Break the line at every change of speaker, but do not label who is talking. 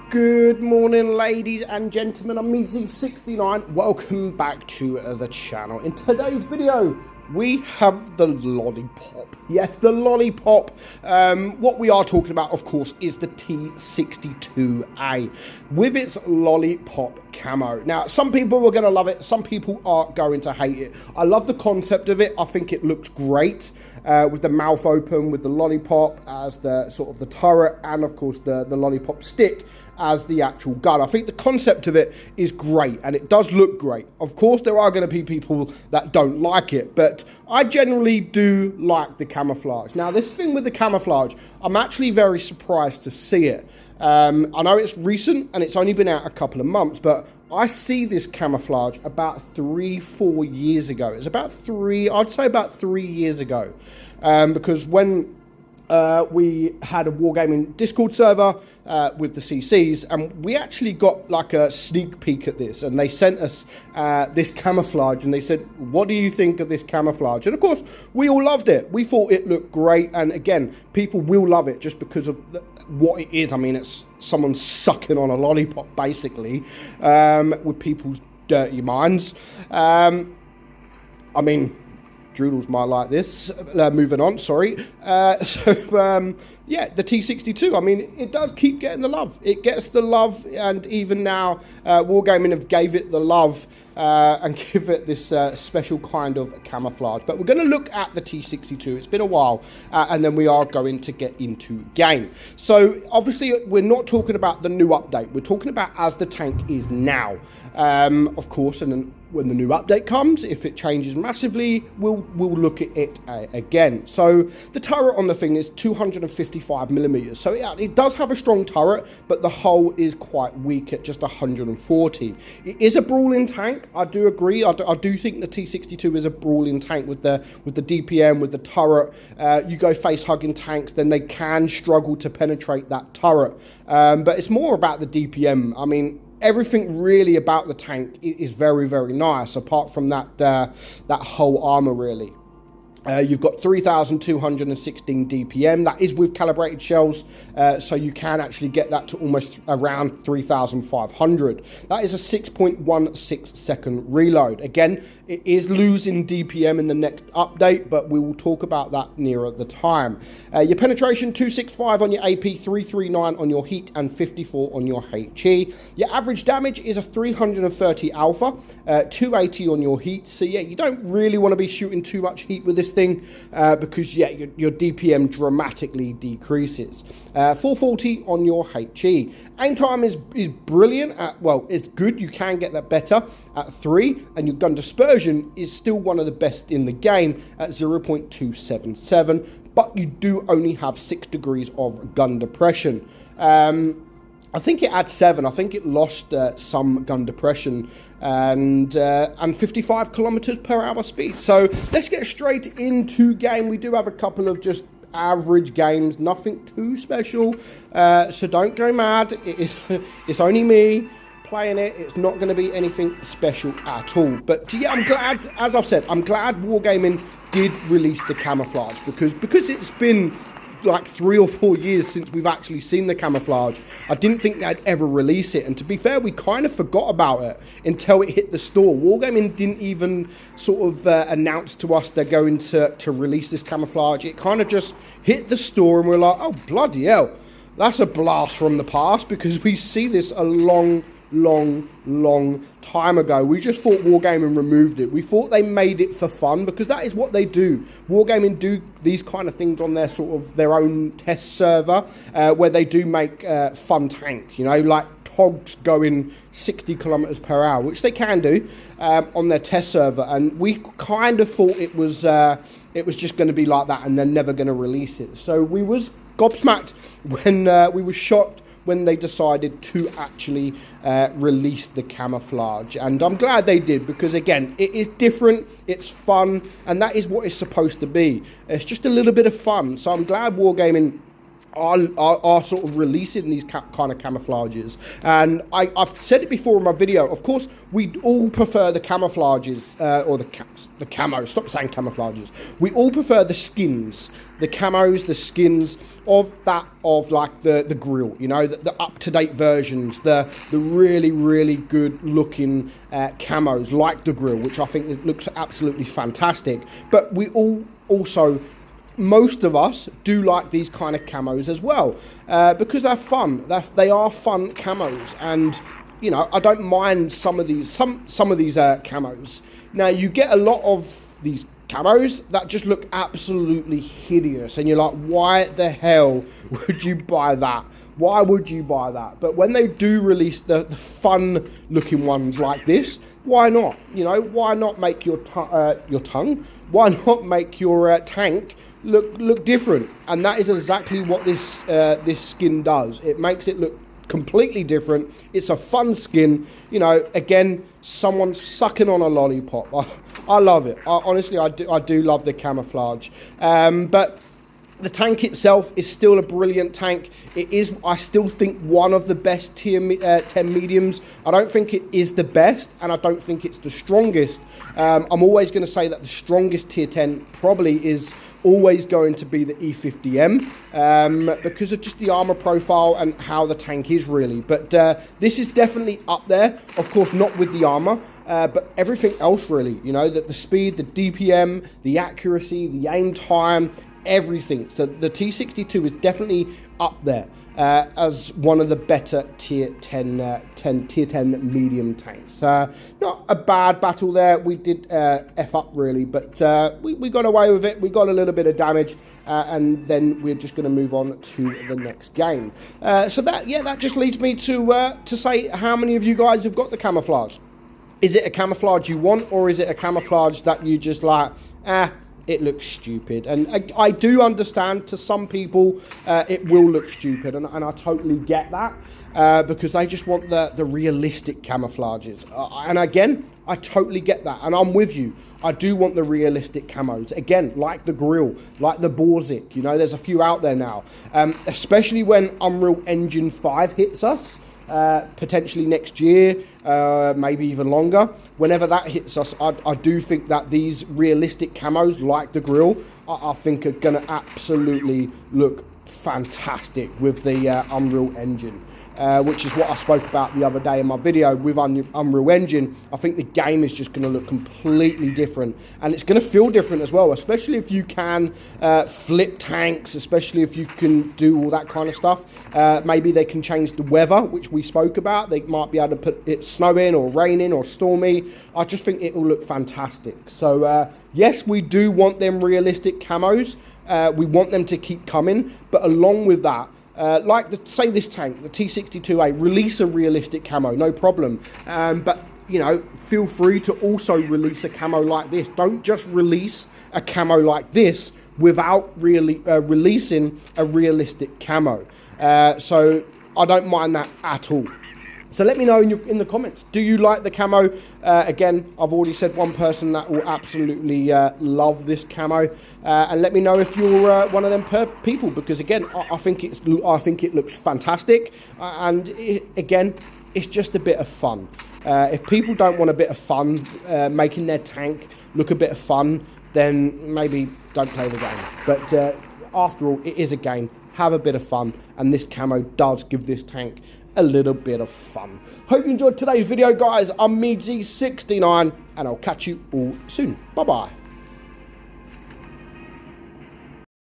Good morning, ladies and gentlemen. I'm meadsyreplays. Welcome back to the channel. In today's video, we have the Lollipop. Yes, the Lollipop. What we are talking about, of course, is the T62A with its Lollipop camo. Now, some people are going to love it. Some people are going to hate it. I love the concept of it. I think it looks great with the mouth open, with the Lollipop as the sort of the turret, and of course the Lollipop stick as the actual gun. I think the concept of it is great and it does look great. Of course, there are going to be people that don't like it, but I generally do like the camouflage. Now, this thing with the camouflage, I'm actually very surprised to see it. I know it's recent and it's only been out a couple of months, but I see this camouflage about 3-4 years ago. It's about I'd say about 3 years ago, because when we had a Wargaming Discord server with the CCs, and we actually got like a sneak peek at this, and they sent us this camouflage, and they said, what do you think of this camouflage? And of course, we all loved it. We thought it looked great, and again, people will love it just because of what it is. I mean, it's someone sucking on a lollipop, basically, with people's dirty minds. I mean, Droodles might like this. Moving on, sorry. Yeah, the T62, I mean, it does keep getting the love. It gets the love, and even now, Wargaming have gave it the love and give it this special kind of camouflage. But we're going to look at the T62. It's been a while, and then we are going to get into game. So, obviously, we're not talking about the new update. We're talking about as the tank is now. Of course, and then when the new update comes, if it changes massively, we'll look at it again. So the turret on the thing is 255 millimeters. So it does have a strong turret, but the hull is quite weak at just 140. It is a brawling tank. I do agree. I do think the T62 is a brawling tank with the DPM, with the turret. You go face hugging tanks, then they can struggle to penetrate that turret. But it's more about the DPM. I mean, everything really about the tank is very, very nice, apart from that whole armor, really. You've got 3,216 DPM. That is with calibrated shells, so you can actually get that to almost around 3,500. That is a 6.16 second reload. Again, it is losing DPM in the next update, but we will talk about that nearer the time. Your penetration, 265 on your AP, 339 on your heat, and 54 on your HE. Your average damage is a 330 alpha, 280 on your heat. So yeah, you don't really want to be shooting too much heat with this thing, because yeah, your DPM dramatically decreases. 440 on your HE. Aim time is brilliant at, well, it's good, you can get that better at 3, and your gun dispersion is still one of the best in the game at 0.277, but you do only have 6 degrees of gun depression. I think it had 7. I think it lost some gun depression and 55 kilometers per hour speed. So let's get straight into game. We do have a couple of just average games, nothing too special. So don't go mad. It's only me playing it. It's not going to be anything special at all. But yeah, I'm glad, as I've said, I'm glad Wargaming did release the camouflage, because it's been like 3 or 4 years since we've actually seen the camouflage. I didn't think they'd ever release it, and to be fair, we kind of forgot about it until it hit the store. Wargaming didn't even sort of announce to us they're going to release this camouflage. It kind of just hit the store, and we're like, oh bloody hell, that's a blast from the past, because we see this a long time ago. We just thought Wargaming removed it. We thought they made it for fun, because that is what they do. Wargaming do these kind of things on their sort of their own test server, where they do make fun tanks, you know, like Togs going 60 kilometers per hour, which they can do on their test server. And we kind of thought it was just going to be like that, and they're never going to release it. So we was gobsmacked when we were shocked when they decided to actually release the camouflage. And I'm glad they did, because again, it is different, it's fun, and that is what it's supposed to be. It's just a little bit of fun. So I'm glad Wargaming are sort of releasing these kind of camouflages. And I've said it before in my video, of course, we all prefer the camouflages, or the camo, stop saying camouflages. We all prefer the skins, the camos, the skins of like the grill, you know, the up-to-date versions, the really, really good looking camos like the grill, which I think it looks absolutely fantastic. But we all also, most of us do like these kind of camos as well, because they're fun. They are fun camos, and you know, I don't mind some of these camos. Now, you get a lot of these camos that just look absolutely hideous, and you're like, why the hell would you buy that? Why would you buy that? But when they do release the fun looking ones like this, why not? You know, why not make your tongue? Why not make your tank look different? And that is exactly what this skin does. It makes it look completely different. It's a fun skin. You know, again, someone sucking on a lollipop. I love it. Honestly, I do love the camouflage. But the tank itself is still a brilliant tank. It is, I still think, one of the best tier 10 mediums. I don't think it is the best, and I don't think it's the strongest. I'm always going to say that the strongest tier 10 probably is always going to be the E50M, because of just the armor profile and how the tank is really. But this is definitely up there, of course not with the armor, but everything else really, you know, the speed, the DPM, the accuracy, the aim time, everything. So the T62 is definitely up there as one of the better tier 10 medium tanks. Not a bad battle there. We did F up really, but we got away with it. We got a little bit of damage, and then we're just going to move on to the next game. So that just leads me to say, how many of you guys have got the camouflage? Is it a camouflage you want, or is it a camouflage that you just like, it looks stupid? And I do understand, to some people it will look stupid, and I totally get that, because they just want the realistic camouflages, and again, I totally get that, and I'm with you. I do want the realistic camos, again, like the grill, like the Borzik. You know, there's a few out there now, especially when Unreal Engine 5 hits us, potentially next year, maybe even longer. Whenever that hits us, I do think that these realistic camos like the grill, I think are going to absolutely look fantastic with the Unreal Engine, which is what I spoke about the other day in my video with Unreal Engine. I think the game is just going to look completely different, and it's going to feel different as well, especially if you can flip tanks, especially if you can do all that kind of stuff. Maybe they can change the weather, which we spoke about. They might be able to put it snowing or raining or stormy. I just think it will look fantastic. So yes, we do want them realistic camos. We want them to keep coming, but along with that, like say this tank, the T62A, release a realistic camo, no problem. But you know, feel free to also release a camo like this. Don't just release a camo like this without really releasing a realistic camo. So I don't mind that at all. So let me know in the comments, do you like the camo? Again, I've already said one person that will absolutely love this camo, and let me know if you're one of them people, because again, I think it looks fantastic, and again, it's just a bit of fun. If people don't want a bit of fun, making their tank look a bit of fun, then maybe don't play the game. But after all, it is a game. Have a bit of fun, and this camo does give this tank a little bit of fun. Hope you enjoyed today's video, guys. I'm meadsyreplays, and I'll catch you all soon. Bye bye.